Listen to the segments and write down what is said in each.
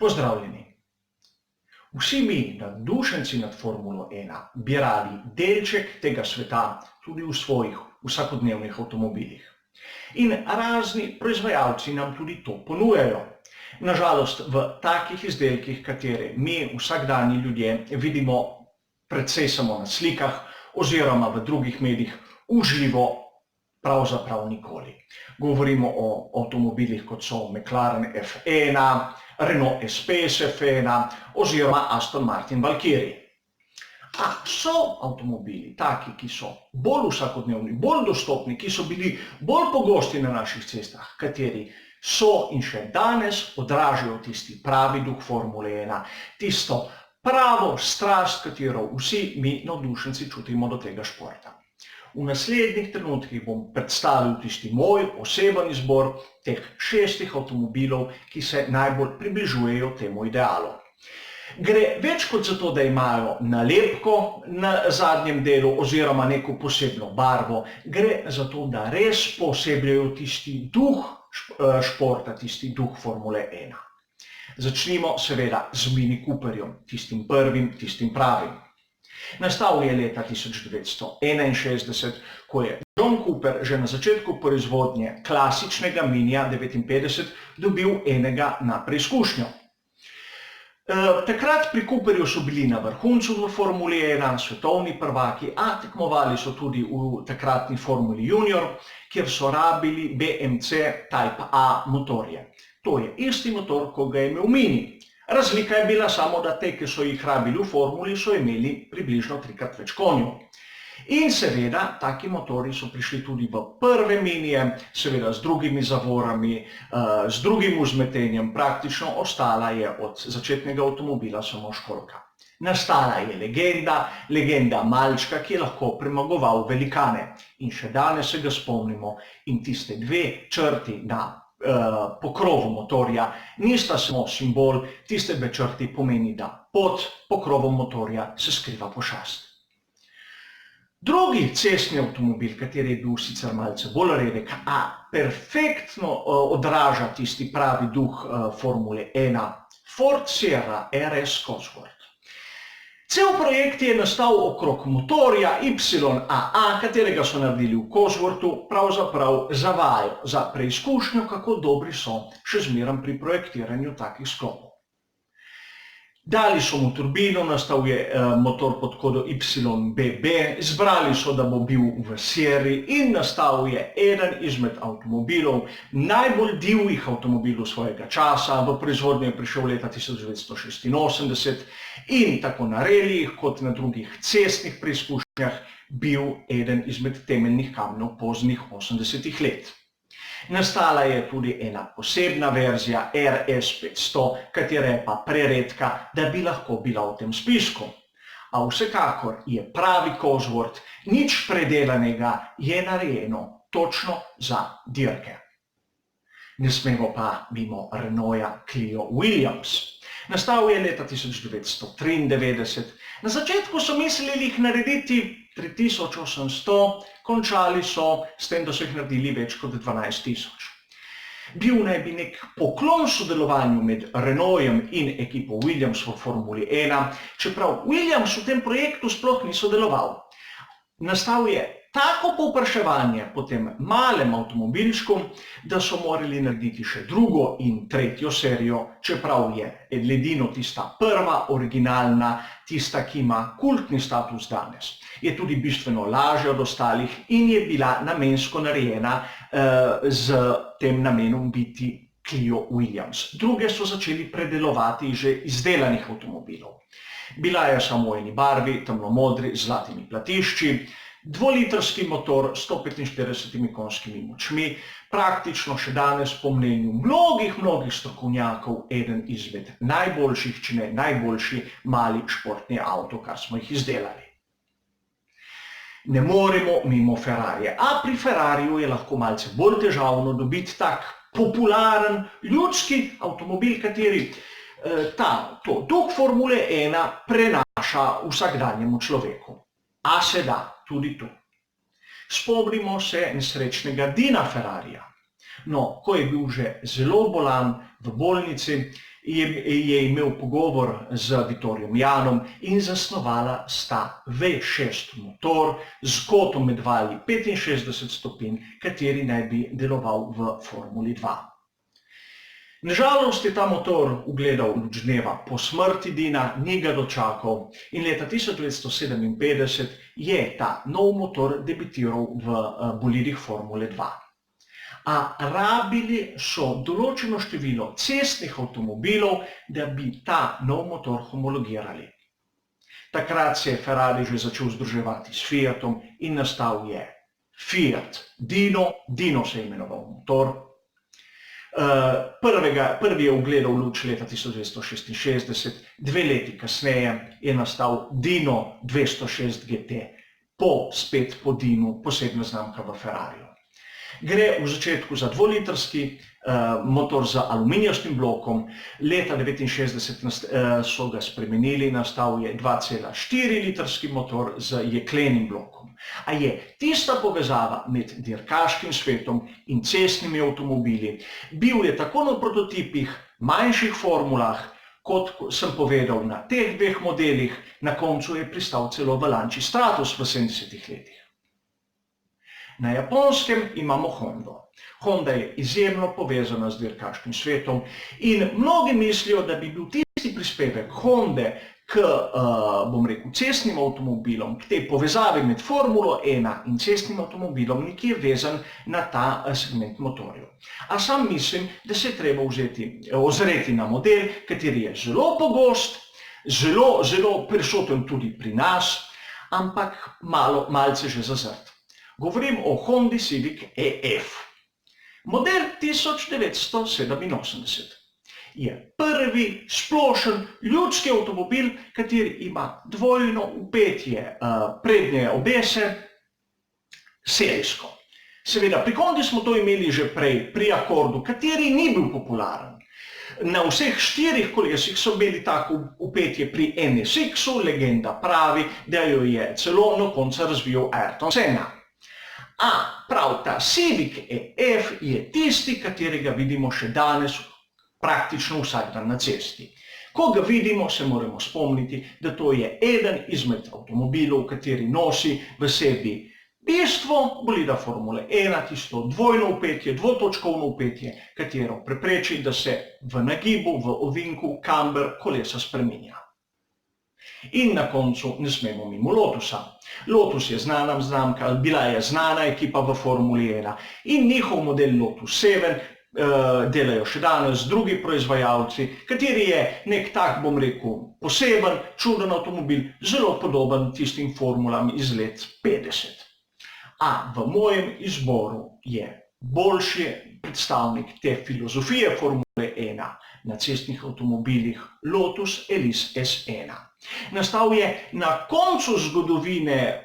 Pozdravljeni. Vsi mi, navdušenci nad Formulo 1, bi radi delček tega sveta tudi v svojih vsakodnevnih avtomobilih. In razni proizvajalci nam tudi to ponujajo. Nažalost, v takih izdelkih, katere mi, vsakdanji ljudje, vidimo predvsej samo na slikah oziroma v drugih medijih, v živo pravzaprav nikoli. Govorimo o avtomobilih, kot so McLaren F1, Renault Espace F1 oziroma Aston Martin Valkyrie. A so avtomobili taki, ki so bolj vsakodnevni, bolj dostopni, ki so bili bolj pogosti na naših cestah, kateri so in še danes odražajo tisti pravi duh Formule 1, tisto pravo strast, katero vsi mi navdušenci čutimo do tega športa. V naslednjih trenutkih bom predstavil tisti moj oseben izbor teh 6 avtomobilov, ki se najbolj približujejo temu idealu. Gre več kot za to, da imajo nalepko na zadnjem delu oziroma neko posebno barvo. Gre za to, da res poosebljajo tisti duh športa, tisti duh Formule 1. Začnimo seveda z Mini Cooperjem, tistim prvim, tistim pravim. Nastal je leta 1961, ko je John Cooper že na začetku proizvodnje klasičnega Minija 59 dobil enega na preizkušnjo. Takrat pri Cooperju so bili na vrhuncu v Formuli 1, svetovni prvaki, a tekmovali so tudi v takratni Formuli Junior, kjer so rabili BMC Type A motorje. To je isti motor, kot ga je imel Mini. Razlika je bila samo, da te, ki so jih rabili v formuli, so imeli približno 3-krat več konjev. In seveda, taki motori so prišli tudi v prve Minije, seveda z drugimi zavorami, z drugim vzmetenjem, praktično ostala je od začetnega avtomobila samo školjka. Nastala je legenda malčka, ki je lahko premagoval velikane. In še danes se ga spomnimo in tiste 2 črti na pokrovu motorja nista samo simbol, tiste 2 črti pomeni, da pod pokrovom motorja se skriva pošast. Drugi cestni avtomobil, kateri je bil sicer malce bolj redek, a perfektno odraža tisti pravi duh Formule 1, Ford Sierra RS Cosworth. Cel projekt je nastal okrog motorja YAA, katerega so naredili v Cosworthu, pravzaprav za vajo, za preizkušnjo, kako dobri so še zmeraj pri projektiranju takih sklopov. Dali so mu turbino, nastal je motor pod kodo YBB, izbrali so, da bo bil v Sierri in nastal je eden izmed avtomobilov, najbolj divjih avtomobilov svojega časa. V proizvodnjo je prišel leta 1986 in tako na relih kot na drugih cestnih preizkušnjah bil eden izmed temeljnih kamenov poznih 80-ih let. Nastala je tudi ena posebna verzija RS 500, katera je pa preredka, da bi lahko bila v tem spisku. A vsekakor je pravi Cosworth, nič predelanega, je narejeno točno za dirke. Ne smemo pa mimo Renaulta Clio Williams. Nastal je leta 1993. Na začetku so mislili jih narediti 3800, končali so s tem, da so jih naredili več kot 12 000. Bil naj bi nek poklon sodelovanju med Renaultom in ekipo Williams v Formuli 1, čeprav Williams v tem projektu sploh ni sodeloval. Nastal je tako povpraševanje po tem malem avtomobilčku, da so morali narediti še drugo in tretjo serijo, čeprav je edino tista prva, originalna, tista, ki ima kultni status danes. Je tudi bistveno lažja od ostalih in je bila namensko narejena z tem namenom biti Clio Williams. Druge so začeli predelovati že izdelanih avtomobilov. Bila je samo v eni barvi, temnomodri z zlatimi platišči, 2-litrski motor s 145 konjskimi močmi, praktično še danes po mnenju mnogih strokovnjakov eden izmed najboljših, če ne najboljši mali športni avto, kar smo jih izdelali. Ne moremo mimo Ferrarija, a pri Ferrariju je lahko malce bolj težavno dobiti tak popularen, ljudski avtomobil, kateri to duh Formule 1 prenaša vsakdanjemu človeku. A se da tudi tu. Spomnimo se nesrečnega Dina Ferrarija. No, ko je bil že zelo bolan v bolnici, je imel pogovor z Vittorijem Janom in zasnovala sta V6 motor z kotom med vali 65 stopinj, kateri naj bi deloval v Formuli 2. Nažalost je ta motor ugledal luč dneva po smrti Dina, ni ga dočakal in leta 1957 je ta nov motor debitiral v bolidih Formule 2. A rabili so določeno število cestnih avtomobilov, da bi ta nov motor homologirali. Takrat se je Ferrari že začel združevati s Fiatom in nastal je Fiat Dino, Dino se je imenoval motor. Prvi je ugledal luč leta 1966, 2 leti kasneje je nastal Dino 206 GT, spet po Dinu, posebna znamka v Ferrariju. Gre v začetku za 2-litrski motor z aluminijastim blokom, leta 1969 so ga spremenili, nastal je 2,4-litrski motor z jeklenim blokom. A je tista povezava med dirkaškim svetom in cestnimi avtomobili, bil je tako na prototipih, manjših formulah, kot sem povedal na teh 2 modelih, na koncu je pristal celo v Lancia Stratos v 70-ih letih. Na Japonskem imamo Hondo. Honda je izjemno povezana z dirkaškim svetom in mnogi mislijo, da bi bil tisti prispevek Honde k, cestnim avtomobilom, k tej povezavi med Formulo 1 in cestnim avtomobilom nekje vezan na ta segment motorjev. A sam mislim, da se je treba ozreti na model, kateri je zelo pogost, zelo prisoten tudi pri nas, ampak malce že zazrt. Govorim o Hondi Civic EF. Model 1987 je prvi splošen ljudski avtomobil, kateri ima dvojno vpetje prednje obese serijsko. Seveda, pri Hondi smo to imeli že prej, pri Accordu, kateri ni bil popularen. Na vseh 4 kolesih so imeli tako vpetje pri NSX-u, legenda pravi, da jo je celo na koncu razvil Ayrton Senna. A prav ta Civic EF je tisti, katerega vidimo še danes praktično vsak dan na cesti. Ko ga vidimo, se moramo spomniti, da to je eden izmed avtomobilov, kateri nosi v sebi bistvo bolida Formule 1, tisto dvojno vpetje, dvotočkovno vpetje, katero prepreči, da se v nagibu, v ovinku, kamber kolesa spreminja. In na koncu ne smemo mimo Lotusa. Lotus je znana znamka, bila je znana ekipa v Formuli 1 in njihov model Lotus 7 delajo še danes drugi proizvajalci, kateri je nek tak, poseben, čuden avtomobil, zelo podoben tistim formulam iz let 50. A v mojem izboru je boljši predstavnik te filozofije Formule 1 na cestnih avtomobilih Lotus Elise S1. Nastal je na koncu zgodovine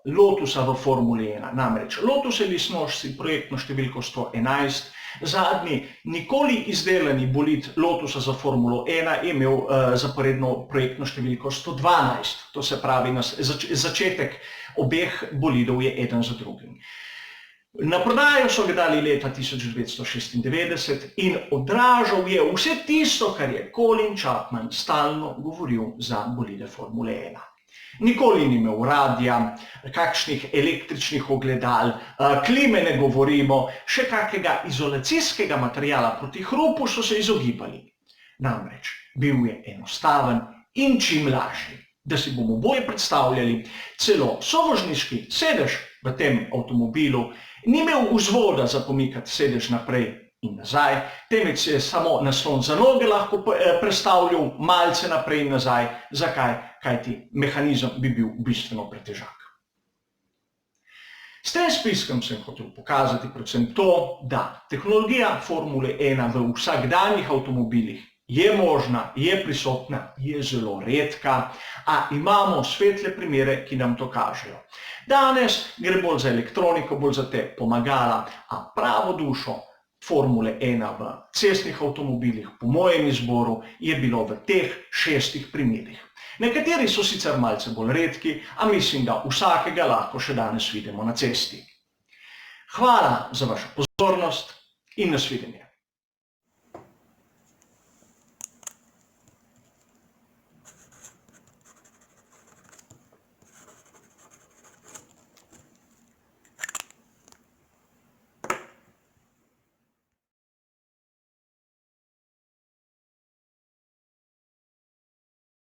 Lotusa v Formuli 1, namreč Lotus Elise nosi projektno številko 111, zadnji nikoli izdelani bolid Lotusa za Formulo 1 je imel zaporedno projektno številko 112, to se pravi, začetek obeh bolidov je eden za drugim. Na prodajo so ga dali leta 1996 in odražal je vse tisto, kar je Colin Chapman stalno govoril za bolide Formule 1. Nikoli ni imel radija, kakšnih električnih ogledal, klime ne govorimo, še kakega izolacijskega materiala proti hrupu so se izogibali. Namreč bil je enostaven in čim lažji. Da si bomo bolje predstavljali, celo sovožniški sedež v tem avtomobilu ni imel vzvoda za pomikati sedež naprej in nazaj, temveč se je samo naslon za noge lahko prestavljal malce naprej in nazaj. Zakaj? Kajti mehanizem bi bil bistveno pretežak. S tem spiskom sem hotel pokazati predvsem to, da tehnologija Formule 1 v vsakdanjih avtomobilih je možna, je prisotna, je zelo redka, a imamo svetle primere, ki nam to kažejo. Danes gre bolj za elektroniko, bolj za te pomagala, a pravo dušo Formule 1 v cestnih avtomobilih, po mojem izboru, je bilo v teh 6 primerih. Nekateri so sicer malce bolj redki, a mislim, da vsakega lahko še danes vidimo na cesti. Hvala za vašo pozornost in nasvidenje.